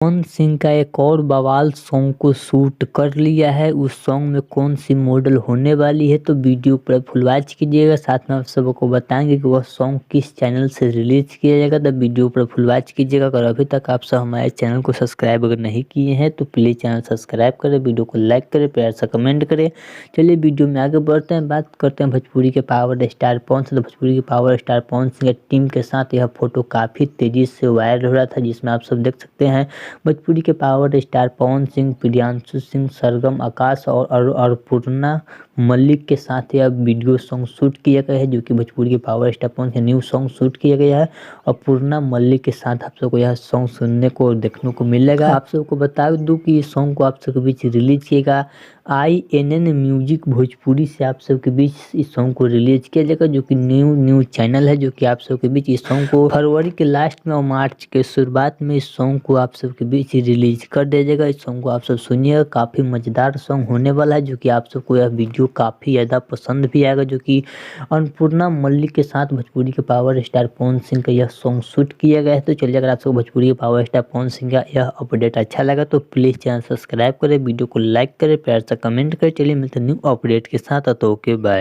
पवन सिंह का एक और बवाल सॉन्ग को शूट कर लिया है। उस सॉन्ग में कौन सी मॉडल होने वाली है, तो वीडियो पर फुल वॉच कीजिएगा। साथ में आप सबको बताएंगे कि वह सॉन्ग किस चैनल से रिलीज किया जाएगा, तो वीडियो पर फुल वॉच कीजिएगा। अगर अभी तक आप सब हमारे चैनल को सब्सक्राइब अगर नहीं किए हैं तो प्लीज़ चैनल सब्सक्राइब करें, वीडियो को लाइक करें, प्यार सा कमेंट करें। चलिए वीडियो में आगे बढ़ते हैं, बात करते हैं भोजपुरी के पावर स्टार पवन सिंह। तो भोजपुरी के पावर स्टार पवन सिंह की टीम के साथ यह फोटो काफ़ी तेज़ी से वायरल हो रहा था, जिसमें आप सब देख सकते हैं भोजपुरी के पावर स्टार पवन सिंह, प्रियांशु सिंह, सरगम, आकाश और अर्पुर्णा मलिक के साथ यह वीडियो सॉन्ग शूट किया गया है, जो कि भोजपुरी के power star Pawan Singh new song shoot किया गया है। अपूर्णा मलिक के साथ आप सबको यह सॉन्ग सुनने को और देखने को मिलेगा। आप सबको बता दूं कि इस सॉन्ग को आप सबके बीच रिलीज किएगा INN म्यूजिक भोजपुरी से आप सबके बीच इस सॉन्ग को रिलीज किया जाएगा, जो कि न्यू चैनल है, जो कि आप सबके बीच इस सॉन्ग को फरवरी के लास्ट में और मार्च के शुरुआत में इस सॉन्ग को आप सबके बीच रिलीज कर दिया जाएगा। इस सॉन्ग को आप सब सुनिएगा, काफ़ी मज़ेदार सॉन्ग होने वाला है, जो कि आप सबको यह वीडियो काफ़ी ज़्यादा पसंद भी आएगा। जो कि अन्नपूर्णा मल्लिक के साथ भोजपुरी के पावर स्टार पवन सिंह का यह सॉन्ग शूट किया गया है। तो चलिए, अगर आप सबको भोजपुरी के पावर स्टार पवन सिंह का यह अपडेट अच्छा लगा तो प्लीज़ चैनल सब्सक्राइब करें, वीडियो को लाइक करें, प्यार से कमेंट करें। चलिए मिलते हैं न्यू अपडेट के साथ, तो ओके बाय।